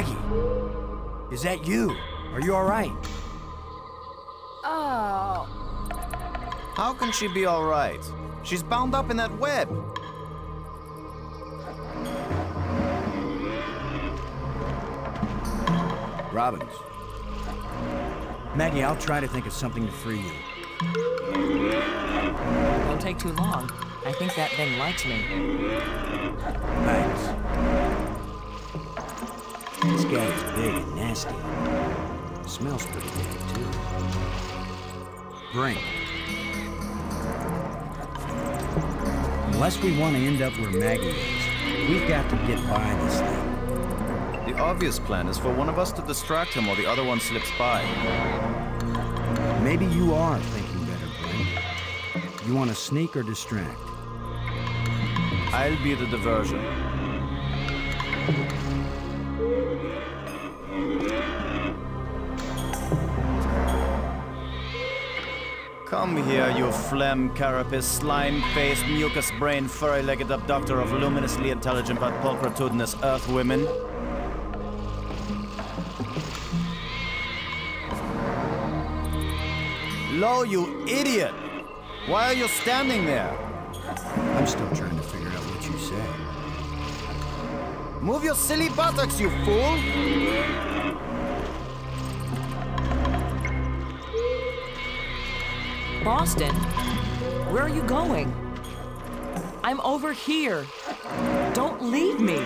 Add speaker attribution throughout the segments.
Speaker 1: Maggie! Is that you? Are you all right?
Speaker 2: Oh.
Speaker 3: How can she be all right? She's bound up in that web.
Speaker 1: Robbins. Maggie, I'll try to think of something to free you.
Speaker 2: Won't take too long. I think that thing likes me.
Speaker 1: Thanks. This guy is big and nasty. Smells pretty bad, too. Brink. Unless we want to end up where Maggie is, we've got to get by this thing.
Speaker 3: The obvious plan is for one of us to distract him while the other one slips by.
Speaker 1: Maybe you are thinking better, Brink. You want to sneak or distract?
Speaker 3: I'll be the diversion. Come here, you phlegm, carapace, slime-faced, mucus-brained, furry-legged abductor of luminously intelligent but pulchritudinous earth women. Lo, you idiot! Why are you standing there?
Speaker 1: I'm still trying to figure out what you said.
Speaker 3: Move your silly buttocks, you fool!
Speaker 2: Boston? Where are you going? I'm over here. Don't leave me.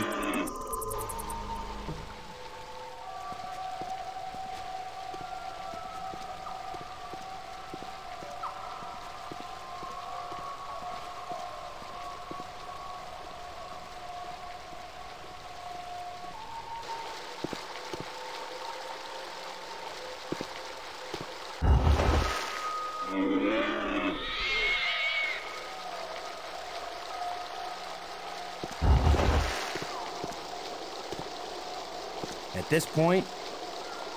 Speaker 1: At this point,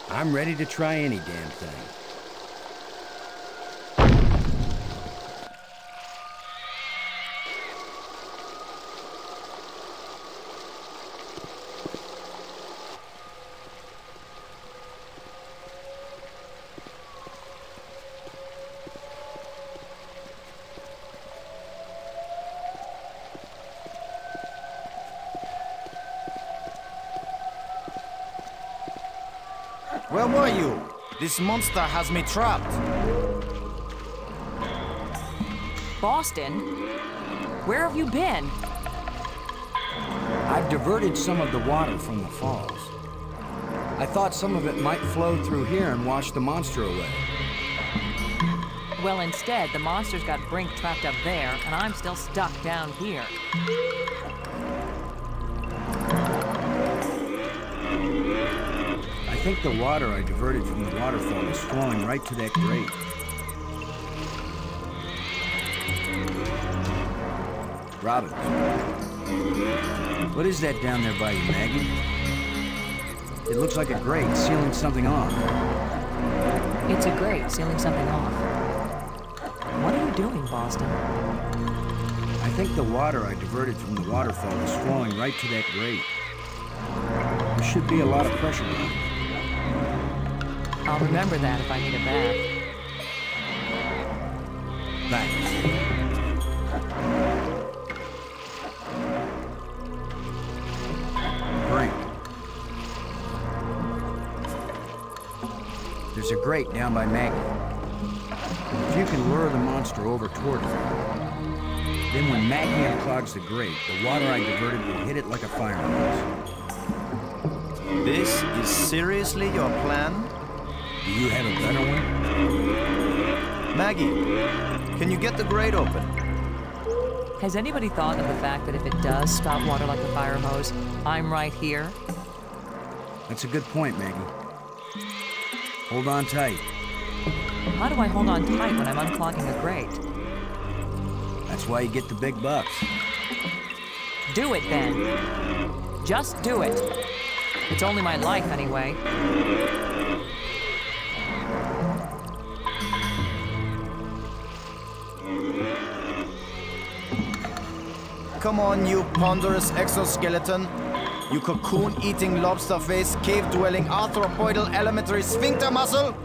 Speaker 1: I'm ready to try any damn thing.
Speaker 3: Where were you? This monster has me trapped.
Speaker 2: Boston? Where have you been?
Speaker 1: I've diverted some of the water from the falls. I thought some of it might flow through here and wash the monster away.
Speaker 2: Well, instead, the monster's got Brink trapped up there, and I'm still stuck down here.
Speaker 1: I think the water I diverted from the waterfall is flowing right to that grate. Robbins. What is that down there by you, Maggie? It looks like a grate sealing something off.
Speaker 2: It's a grate sealing something off. What are you doing, Boston?
Speaker 1: I think the water I diverted from the waterfall is flowing right to that grate. There should be a lot of pressure on it.
Speaker 2: I'll remember that if I need a bath.
Speaker 1: Thanks. Brink. There's a grate down by Maggie. If you can lure the monster over toward her, then when Maggie unclogs the grate, the water I diverted will hit it like a fire hose.
Speaker 3: This is seriously your plan?
Speaker 1: Do you have a better one?
Speaker 3: Maggie, can you get the grate open?
Speaker 2: Has anybody thought of the fact that if it does spout water like a fire hose, I'm right here?
Speaker 1: That's a good point, Maggie. Hold on tight.
Speaker 2: How do I hold on tight when I'm unclogging a grate?
Speaker 1: That's why you get the big bucks.
Speaker 2: Do it, then. Just do it. It's only my life, anyway.
Speaker 3: Come on, you ponderous exoskeleton. You cocoon-eating, lobster-faced, cave-dwelling, arthropoidal elementary sphincter muscle?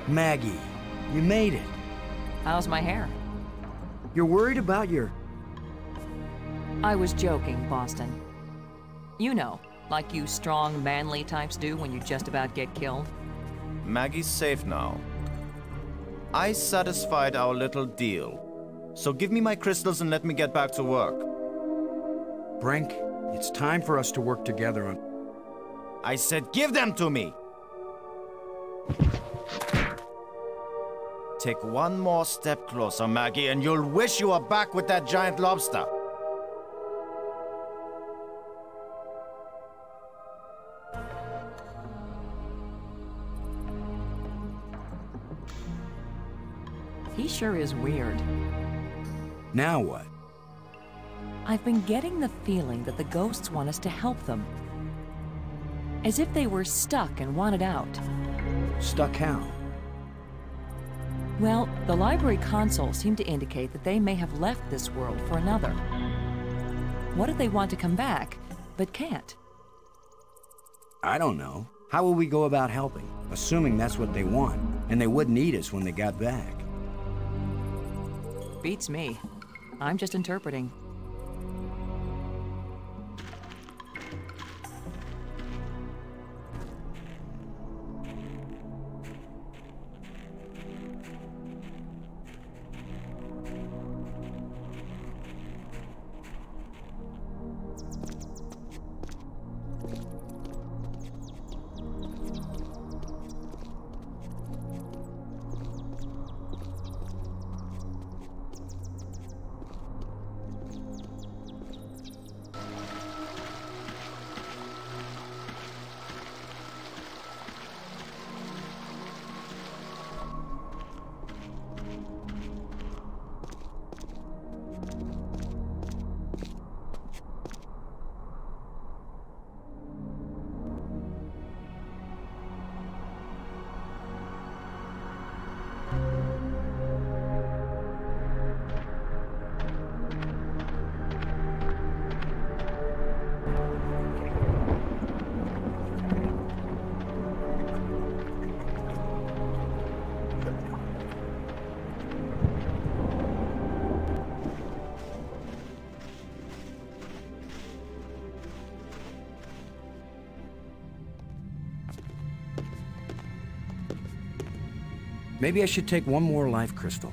Speaker 1: Maggie, you made it.
Speaker 2: How's my hair?
Speaker 1: You're worried about your...
Speaker 2: I was joking, Boston. You know, like you strong, manly types do when you just about get killed.
Speaker 3: Maggie's safe now. I satisfied our little deal. So give me my crystals and let me get back to work.
Speaker 1: Brink, it's time for us to work together on...
Speaker 3: I said give them to me! Take one more step closer, Maggie, and you'll wish you were back with that giant lobster.
Speaker 2: He sure is weird.
Speaker 1: Now what?
Speaker 2: I've been getting the feeling that the ghosts want us to help them. As if they were stuck and wanted out.
Speaker 1: Stuck how?
Speaker 2: Well, the library console seemed to indicate that they may have left this world for another. What if they want to come back, but can't?
Speaker 1: I don't know. How will we go about helping? Assuming that's what they want, and they wouldn't eat us when they got back.
Speaker 2: Beats me. I'm just interpreting.
Speaker 1: Maybe I should take one more life crystal.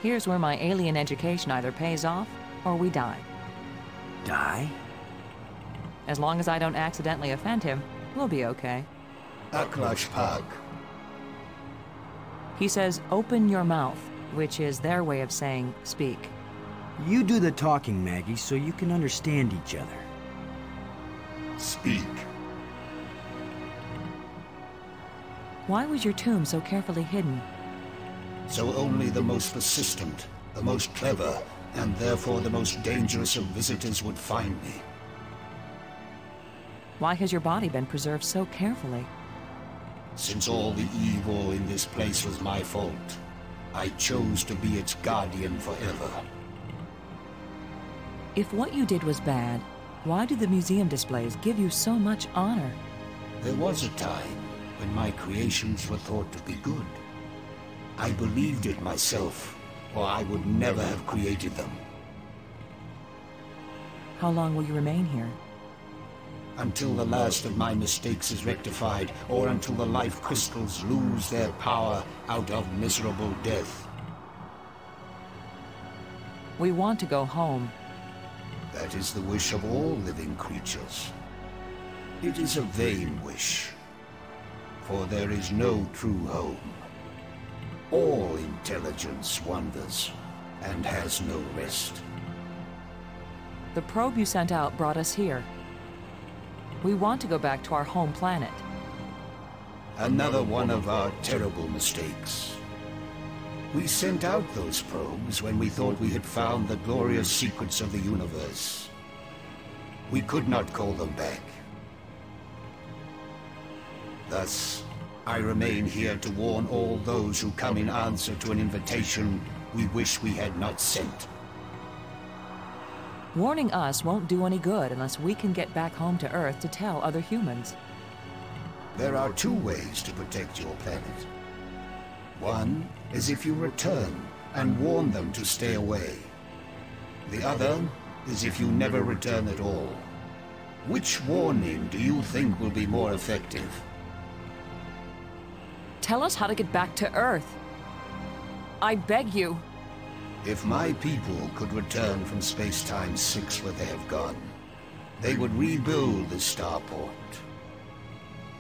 Speaker 2: Here's where my alien education either pays off, or we die.
Speaker 1: Die?
Speaker 2: As long as I don't accidentally offend him, we'll be okay.
Speaker 4: Aklash Pag.
Speaker 2: He says, open your mouth, which is their way of saying, speak.
Speaker 1: You do the talking, Maggie, so you can understand each other.
Speaker 4: Speak.
Speaker 2: Why was your tomb so carefully hidden?
Speaker 4: So only the most persistent, the most clever, and therefore the most dangerous of visitors would find me.
Speaker 2: Why has your body been preserved so carefully?
Speaker 4: Since all the evil in this place was my fault, I chose to be its guardian forever.
Speaker 2: If what you did was bad, why do the museum displays give you so much honor?
Speaker 4: There was a time when my creations were thought to be good. I believed it myself, or I would never have created them.
Speaker 2: How long will you remain here?
Speaker 4: Until the last of my mistakes is rectified, or until the life crystals lose their power out of miserable death.
Speaker 2: We want to go home.
Speaker 4: That is the wish of all living creatures. It is a vain wish, for there is no true home. All intelligence wanders, and has no rest.
Speaker 2: The probe you sent out brought us here. We want to go back to our home planet.
Speaker 4: Another one of our terrible mistakes. We sent out those probes when we thought we had found the glorious secrets of the universe. We could not call them back. Thus, I remain here to warn all those who come in answer to an invitation we wish we had not sent.
Speaker 2: Warning us won't do any good unless we can get back home to Earth to tell other humans.
Speaker 4: There are two ways to protect your planet. One is if you return and warn them to stay away. The other is if you never return at all. Which warning do you think will be more effective?
Speaker 2: Tell us how to get back to Earth. I beg you.
Speaker 4: If my people could return from Space-Time 6 where they have gone, they would rebuild the starport.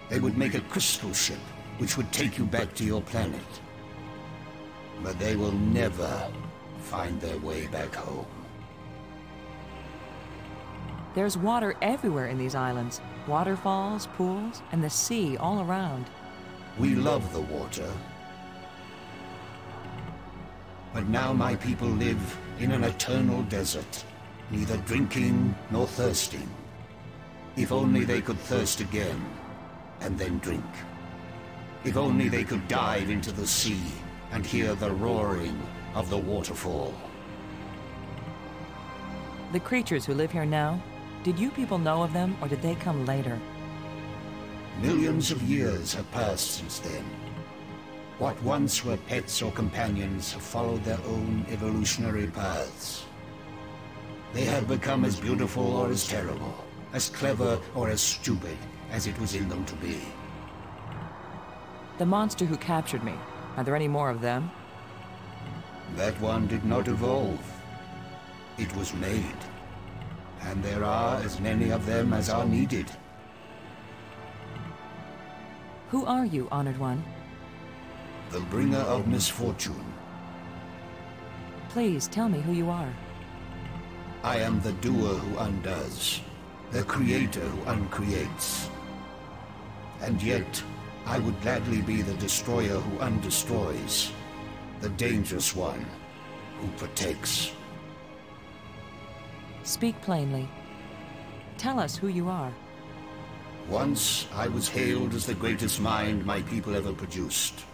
Speaker 4: They would make a crystal ship which would take you back to your planet. But they will never find their way back home.
Speaker 2: There's water everywhere in these islands. Waterfalls, pools, and the sea all around.
Speaker 4: We love the water. But now my people live in an eternal desert, neither drinking nor thirsting. If only they could thirst again, and then drink. If only they could dive into the sea and hear the roaring of the waterfall.
Speaker 2: The creatures who live here now, did you people know of them, or did they come later?
Speaker 4: Millions of years have passed since then. What once were pets or companions have followed their own evolutionary paths. They have become as beautiful or as terrible, as clever or as stupid as it was in them to be.
Speaker 2: The monster who captured me, are there any more of them?
Speaker 4: That one did not evolve. It was made. And there are as many of them as are needed.
Speaker 2: Who are you, Honored One?
Speaker 4: The bringer of misfortune.
Speaker 2: Please tell me who you are.
Speaker 4: I am the doer who undoes, the creator who uncreates. And yet, I would gladly be the destroyer who undestroys, the dangerous one who protects.
Speaker 2: Speak plainly. Tell us who you are.
Speaker 4: Once, I was hailed as the greatest mind my people ever produced.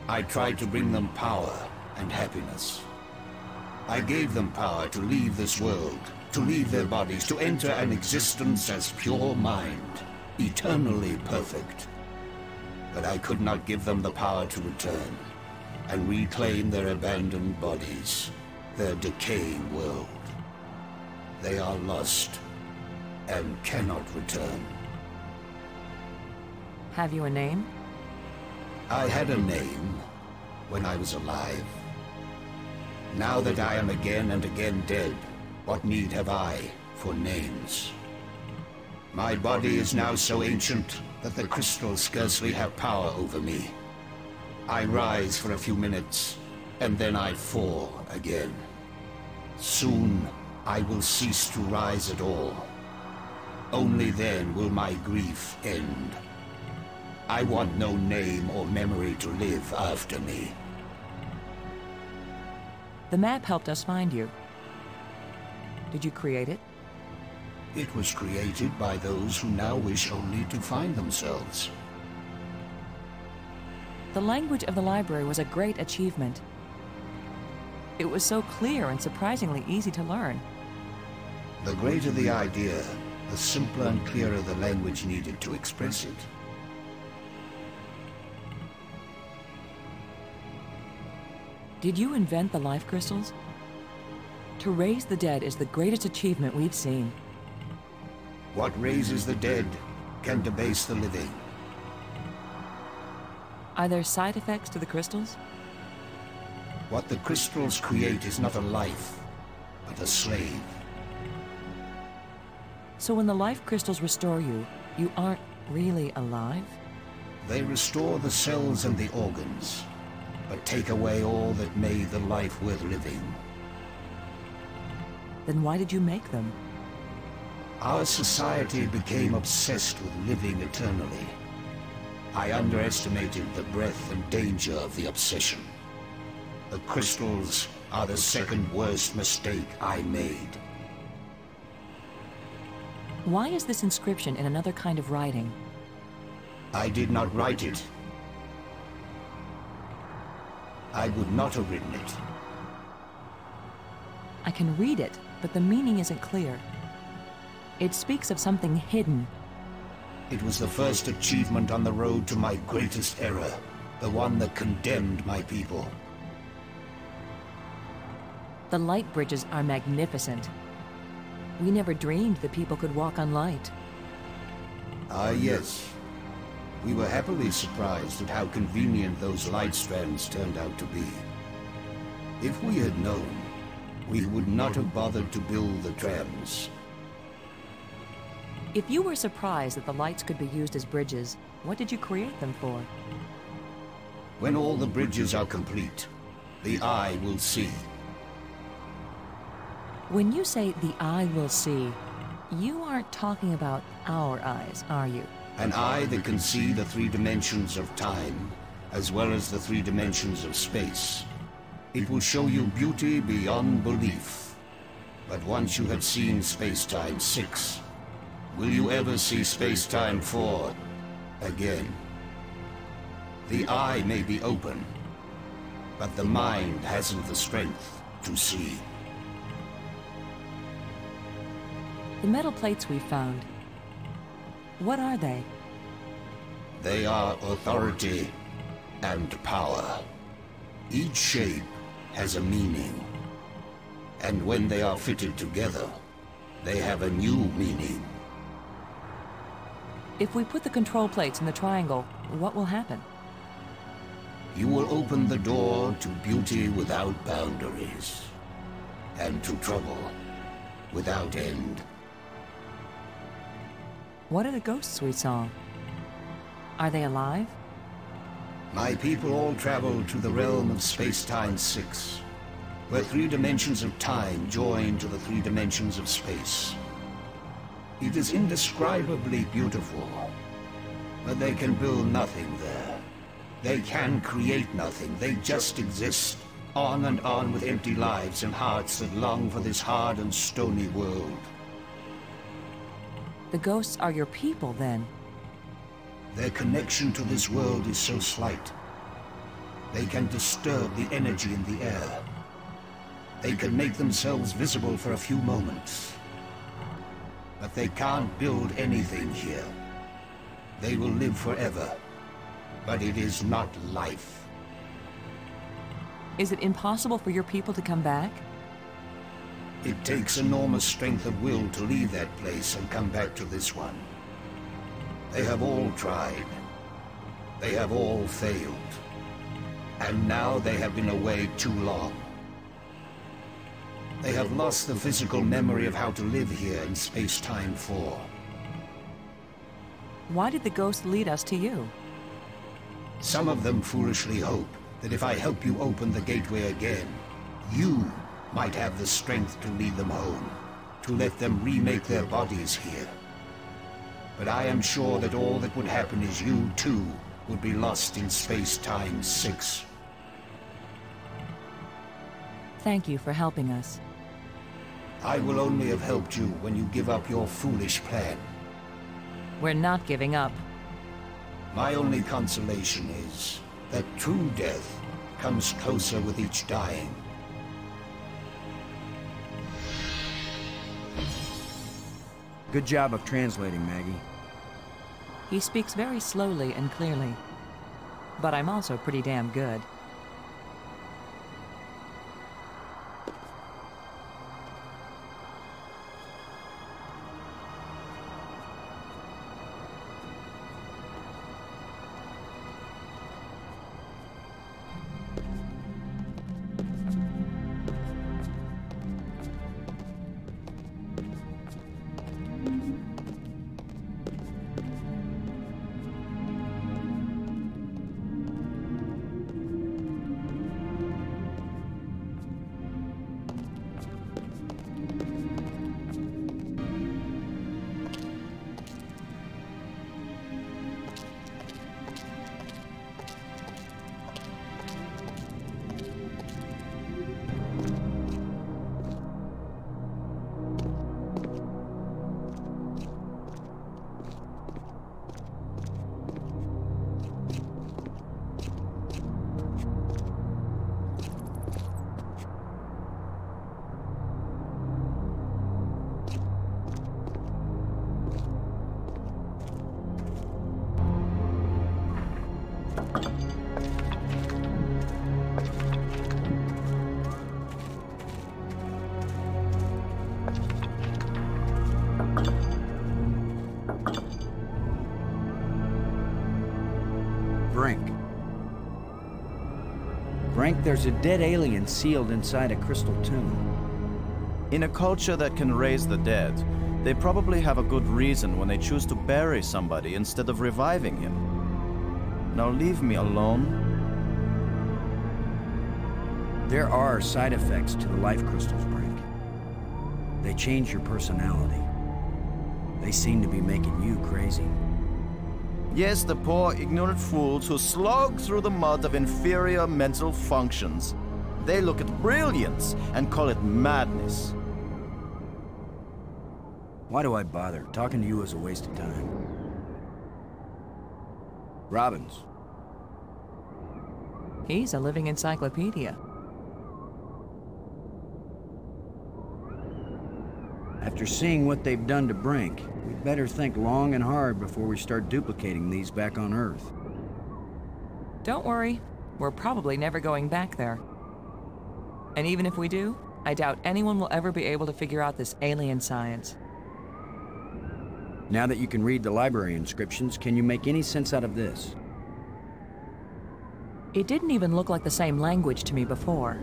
Speaker 4: I tried to bring them power and happiness. I gave them power to leave this world, to leave their bodies, to enter an existence as pure mind, eternally perfect. But I could not give them the power to return and reclaim their abandoned bodies, their decaying world. They are lost and cannot return.
Speaker 2: Have you a name?
Speaker 4: I had a name when I was alive. Now that I am again and again dead, what need have I for names? My body is now so ancient that the crystals scarcely have power over me. I rise for a few minutes, and then I fall again. Soon, I will cease to rise at all. Only then will my grief end. I want no name or memory to live after me.
Speaker 2: The map helped us find you. Did you create it?
Speaker 4: It was created by those who now wish only to find themselves.
Speaker 2: The language of the library was a great achievement. It was so clear and surprisingly easy to learn.
Speaker 4: The greater the idea, the simpler and clearer the language needed to express it.
Speaker 2: Did you invent the life crystals? To raise the dead is the greatest achievement we've seen.
Speaker 4: What raises the dead can debase the living.
Speaker 2: Are there side effects to the crystals?
Speaker 4: What the crystals create is not a life, but a slave.
Speaker 2: So when the life crystals restore you, you aren't really alive?
Speaker 4: They restore the cells and the organs, but take away all that made the life worth living.
Speaker 2: Then why did you make them?
Speaker 4: Our society became obsessed with living eternally. I underestimated the breadth and danger of the obsession. The crystals are the second worst mistake I made.
Speaker 2: Why is this inscription in another kind of writing?
Speaker 4: I did not write it. I would not have written it.
Speaker 2: I can read it, but the meaning isn't clear. It speaks of something hidden.
Speaker 4: It was the first achievement on the road to my greatest error, the one that condemned my people.
Speaker 2: The light bridges are magnificent. We never dreamed that people could walk on light.
Speaker 4: Ah, yes. We were happily surprised at how convenient those light strands turned out to be. If we had known, we would not have bothered to build the trams.
Speaker 2: If you were surprised that the lights could be used as bridges, what did you create them for?
Speaker 4: When all the bridges are complete, the eye will see.
Speaker 2: When you say the eye will see, you aren't talking about our eyes, are you?
Speaker 4: An eye that can see the 3 dimensions of time, as well as the 3 dimensions of space. It will show you beauty beyond belief. But once you have seen Space-Time 6, will you ever see Space-Time 4 again? The eye may be open, but the mind hasn't the strength to see.
Speaker 2: The metal plates we found, what are they?
Speaker 4: They are authority and power. Each shape has a meaning. And when they are fitted together, they have a new meaning.
Speaker 2: If we put the control plates in the triangle, what will happen?
Speaker 4: You will open the door to beauty without boundaries, and to trouble without end.
Speaker 2: What are the ghosts we saw? Are they alive?
Speaker 4: My people all traveled to the realm of Space-Time 6, where 3 dimensions of time join to the 3 dimensions of space. It is indescribably beautiful, but they can build nothing there. They can create nothing. They just exist, on and on with empty lives and hearts that long for this hard and stony world.
Speaker 2: The ghosts are your people, then?
Speaker 4: Their connection to this world is so slight. They can disturb the energy in the air. They can make themselves visible for a few moments. But they can't build anything here. They will live forever, but it is not life.
Speaker 2: Is it impossible for your people to come back?
Speaker 4: It takes enormous strength of will to leave that place and come back to this one. They have all tried. They have all failed. And now they have been away too long. They have lost the physical memory of how to live here in space-time 4.
Speaker 2: Why did the ghost lead us to you?
Speaker 4: Some of them foolishly hope that if I help you open the gateway again, you might have the strength to lead them home, to let them remake their bodies here. But I am sure that all that would happen is you, too, would be lost in space-time 6.
Speaker 2: Thank you for helping us.
Speaker 4: I will only have helped you when you give up your foolish plan.
Speaker 2: We're not giving up.
Speaker 4: My only consolation is that true death comes closer with each dying.
Speaker 1: Good job of translating, Maggie.
Speaker 2: He speaks very slowly and clearly. But I'm also pretty damn good.
Speaker 1: Brink, there's a dead alien sealed inside a crystal tomb.
Speaker 3: In a culture that can raise the dead, they probably have a good reason when they choose to bury somebody instead of reviving him. Now leave me alone.
Speaker 1: There are side effects to the life crystals, Brink. They change your personality. They seem to be making you crazy.
Speaker 3: Yes, the poor, ignorant fools who slog through the mud of inferior mental functions. They look at brilliance and call it madness.
Speaker 1: Why do I bother? Talking to you is a waste of time. Robbins.
Speaker 2: He's a living encyclopedia.
Speaker 1: After seeing what they've done to Brink, we'd better think long and hard before we start duplicating these back on Earth.
Speaker 2: Don't worry, we're probably never going back there. And even if we do, I doubt anyone will ever be able to figure out this alien science.
Speaker 1: Now that you can read the library inscriptions, can you make any sense out of this?
Speaker 2: It didn't even look like the same language to me before.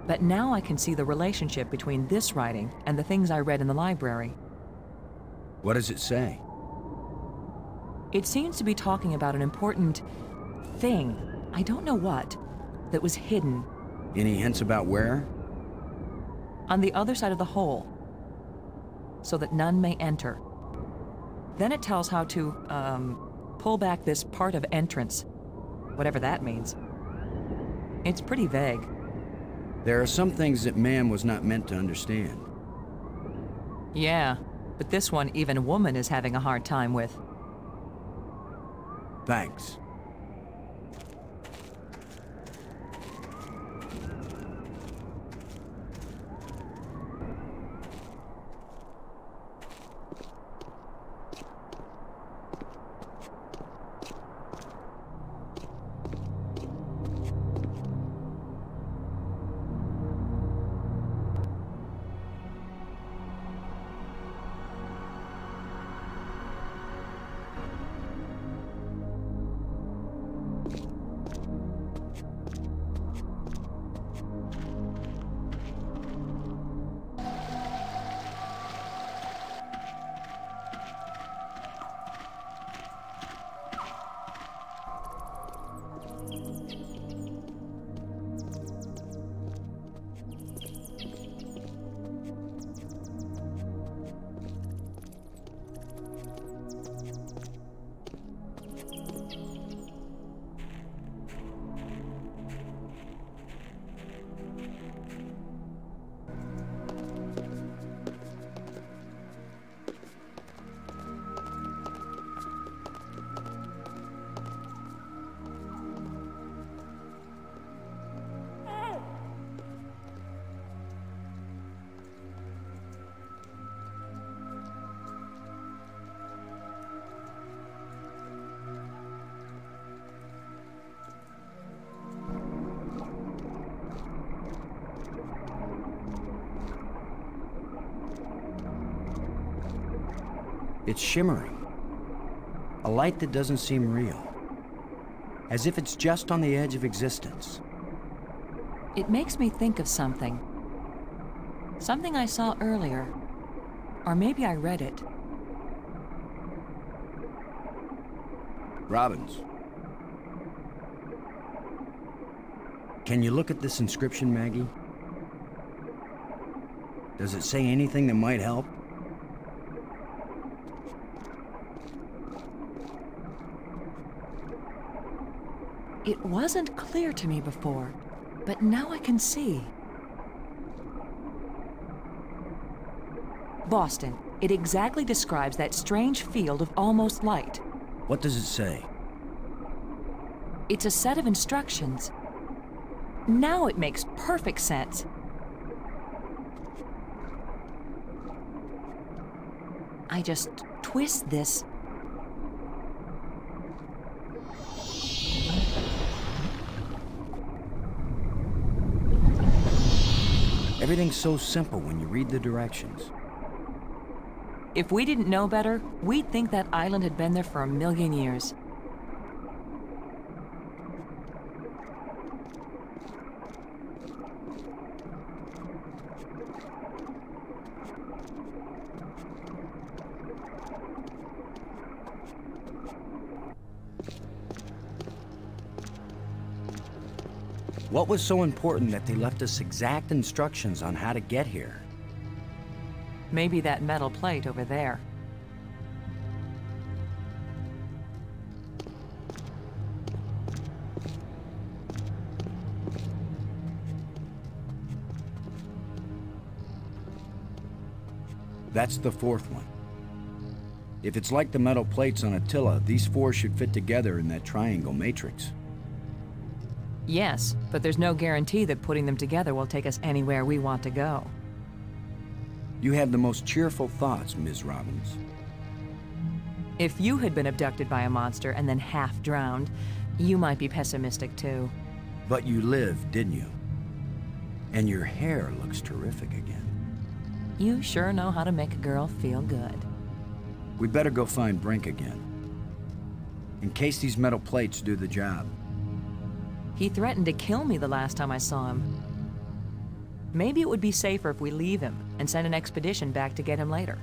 Speaker 2: But now I can see the relationship between this writing and the things I read in the library.
Speaker 1: What does it say?
Speaker 2: It seems to be talking about an important thing, I don't know what, that was hidden.
Speaker 1: Any hints about where?
Speaker 2: On the other side of the hole, so that none may enter. Then it tells how to, pull back this part of entrance, whatever that means. It's pretty vague.
Speaker 1: There are some things that man was not meant to understand.
Speaker 2: Yeah, but this one even woman is having a hard time with.
Speaker 1: Thanks. It's shimmering. A light that doesn't seem real. As if it's just on the edge of existence.
Speaker 2: It makes me think of something. Something I saw earlier. Or maybe I read it.
Speaker 1: Robbins. Can you look at this inscription, Maggie? Does it say anything that might help?
Speaker 2: It wasn't clear to me before, but now I can see. Boston. It exactly describes that strange field of almost light.
Speaker 1: What does it say?
Speaker 2: It's a set of instructions. Now it makes perfect sense. I just twist this.
Speaker 1: Everything's so simple when you read the directions.
Speaker 2: If we didn't know better, we'd think that island had been there for 1,000,000 years.
Speaker 1: What was so important that they left us exact instructions on how to get here?
Speaker 2: Maybe that metal plate over there.
Speaker 1: That's the fourth one. If it's like the metal plates on Attila, these four should fit together in that triangle matrix.
Speaker 2: Yes, but there's no guarantee that putting them together will take us anywhere we want to go.
Speaker 1: You have the most cheerful thoughts, Ms. Robbins.
Speaker 2: If you had been abducted by a monster and then half drowned, you might be pessimistic too.
Speaker 1: But you lived, didn't you? And your hair looks terrific again.
Speaker 2: You sure know how to make a girl feel good.
Speaker 1: We better go find Brink again. In case these metal plates do the job.
Speaker 2: He threatened to kill me the last time I saw him. Maybe it would be safer if we leave him and send an expedition back to get him later.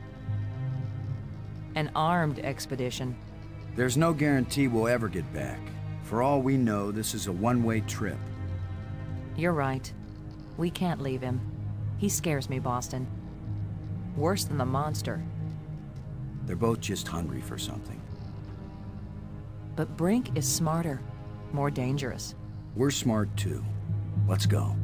Speaker 2: An armed expedition.
Speaker 1: There's no guarantee we'll ever get back. For all we know, this is a one-way trip.
Speaker 2: You're right. We can't leave him. He scares me, Boston. Worse than the monster.
Speaker 1: They're both just hungry for something.
Speaker 2: But Brink is smarter, more dangerous.
Speaker 1: We're smart too. Let's go.